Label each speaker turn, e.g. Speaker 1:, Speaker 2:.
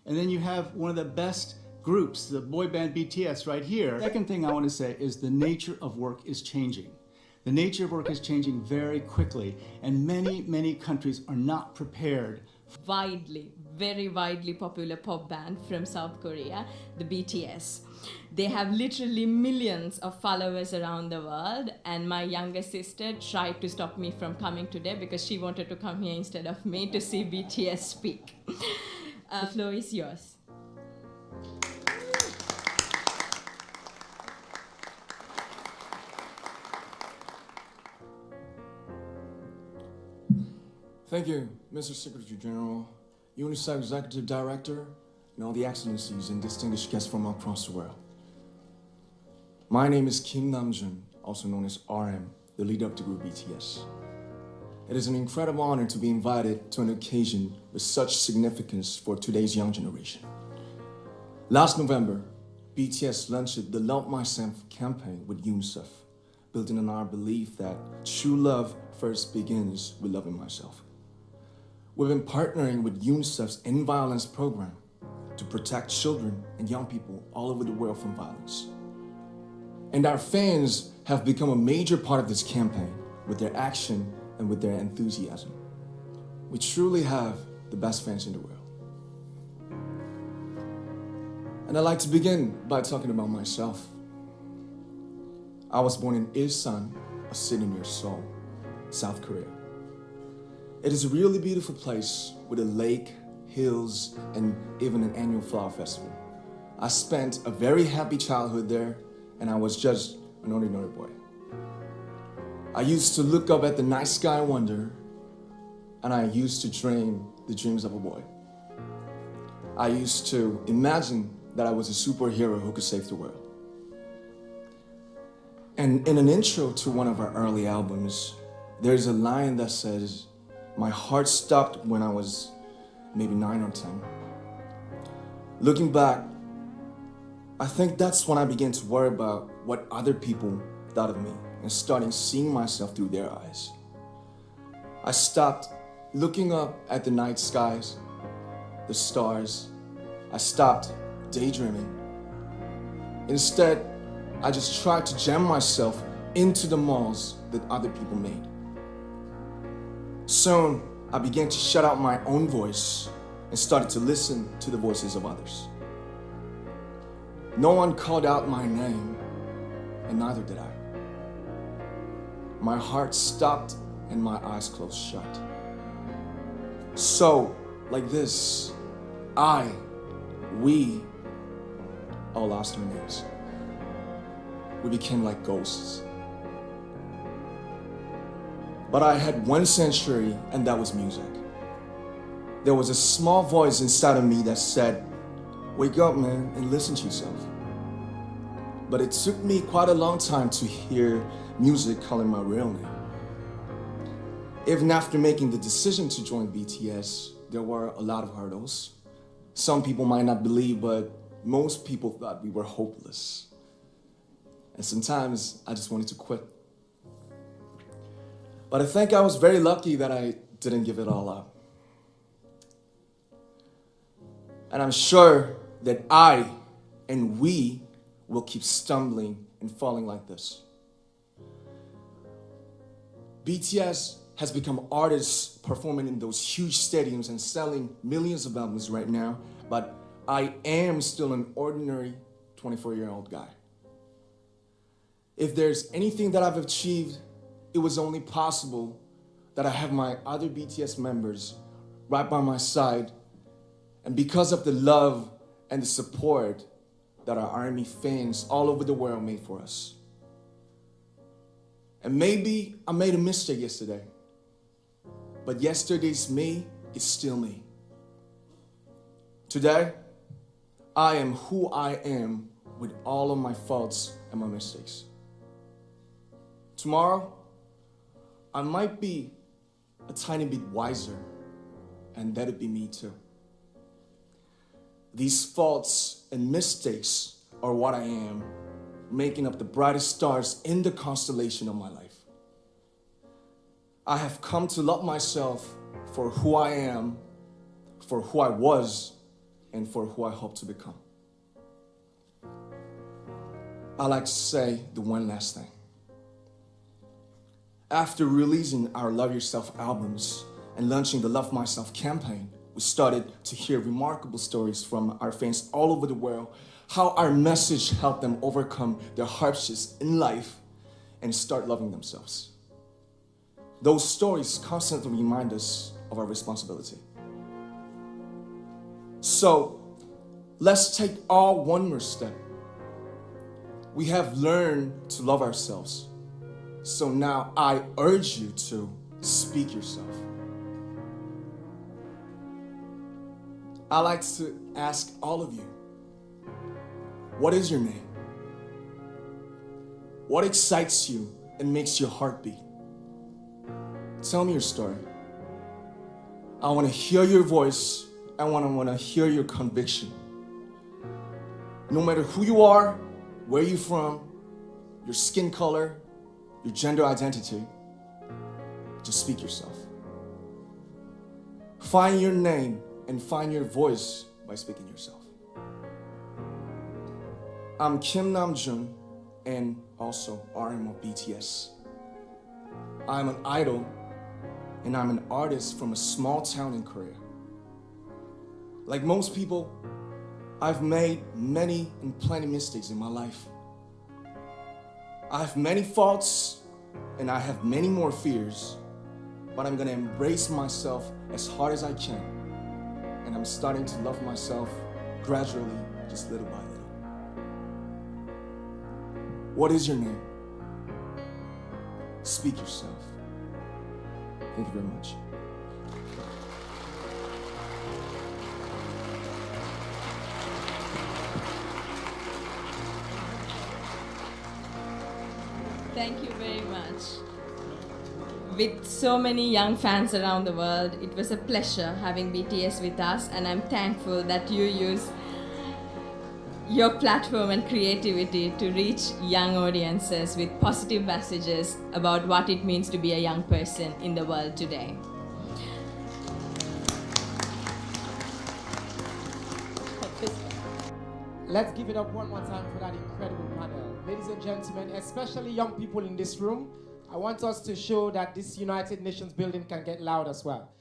Speaker 1: And then you have one of the best groups, the boy band BTS right here. Second thing I want to say is the nature of work is changing. The nature of work is changing very quickly, and many countries are not prepared.
Speaker 2: Very widely popular pop band from South Korea, the BTS. They have literally millions of followers around the world, and my younger sister tried to stop me from coming today because she wanted to come here instead of me to see BTS speak. The floor is yours.
Speaker 3: Thank you, Mr. Secretary General, UNICEF Executive Director, and all the excellencies and distinguished guests from across the world. My name is Kim Namjoon, also known as RM, the leader of the group BTS. It is an incredible honor to be invited to an occasion with such significance for today's young generation. Last November, BTS launched the Love Myself campaign with UNICEF, building on our belief that true love first begins with loving myself. We've been partnering with UNICEF's End Violence program to protect children and young people all over the world from violence. And our fans have become a major part of this campaign with their action and with their enthusiasm. We truly have the best fans in the world. And I'd like to begin by talking about myself. I was born in Ilsan, a city near Seoul, South Korea. It is a really beautiful place with a lake, hills, and even an annual flower festival. I spent a very happy childhood there, and I was just an ordinary boy. I used to look up at the night sky and wonder, and I used to dream the dreams of a boy. I used to imagine that I was a superhero who could save the world. And in an intro to one of our early albums, there's a line that says, "My heart stopped when I was maybe 9 or 10. Looking back, I think that's when I began to worry about what other people thought of me and starting seeing myself through their eyes. I stopped looking up at the night skies, the stars. I stopped daydreaming. Instead, I just tried to jam myself into the malls that other people made. Soon, I began to shut out my own voice and started to listen to the voices of others. No one called out my name, and neither did I. My heart stopped and my eyes closed shut. So, like this, we all lost our names. We became like ghosts. But I had one sanctuary, and that was music. There was a small voice inside of me that said, "Wake up, man, and listen to yourself." But it took me quite a long time to hear music calling my real name. Even after making the decision to join BTS, there were a lot of hurdles. Some people might not believe, but most people thought we were hopeless. And sometimes I just wanted to quit. But I think I was very lucky that I didn't give it all up. And I'm sure that I and we will keep stumbling and falling like this. BTS has become artists performing in those huge stadiums and selling millions of albums right now, but I am still an ordinary 24-year-old guy. If there's anything that I've achieved, it was only possible that I have my other BTS members right by my side, and because of the love and the support that our ARMY fans all over the world made for us. And maybe I made a mistake yesterday, but yesterday's me is still me. Today, I am who I am with all of my faults and my mistakes. Tomorrow, I might be a tiny bit wiser, and that'd be me too. These faults and mistakes are what I am, making up the brightest stars in the constellation of my life. I have come to love myself for who I am, for who I was, and for who I hope to become. I'd like to say the one last thing. After releasing our Love Yourself albums and launching the Love Myself campaign, we started to hear remarkable stories from our fans all over the world, how our message helped them overcome their hardships in life and start loving themselves. Those stories constantly remind us of our responsibility. So, let's take all one more step. We have learned to love ourselves. So now I urge you to speak yourself. I'd like to ask all of you, what is your name? What excites you and makes your heart beat? Tell me your story. I want to hear your voice. I want to hear your conviction. No matter who you are, where you're from, your skin color, your gender identity, just speak yourself. Find your name and find your voice by speaking yourself. I'm Kim Namjoon and also RM of BTS. I'm an idol and I'm an artist from a small town in Korea. Like most people, I've made many and plenty mistakes in my life. I have many faults and I have many more fears, but I'm gonna embrace myself as hard as I can. And I'm starting to love myself gradually, just little by little. What is your name? Speak yourself. Thank you very much.
Speaker 2: Thank you very much. With so many young fans around the world, it was a pleasure having BTS with us, and I'm thankful that you use your platform and creativity to reach young audiences with positive messages about what it means to be a young person in the world today.
Speaker 4: Let's give it up one more time for that incredible panel. Ladies and gentlemen, especially young people in this room, I want us to show that this United Nations building can get loud as well.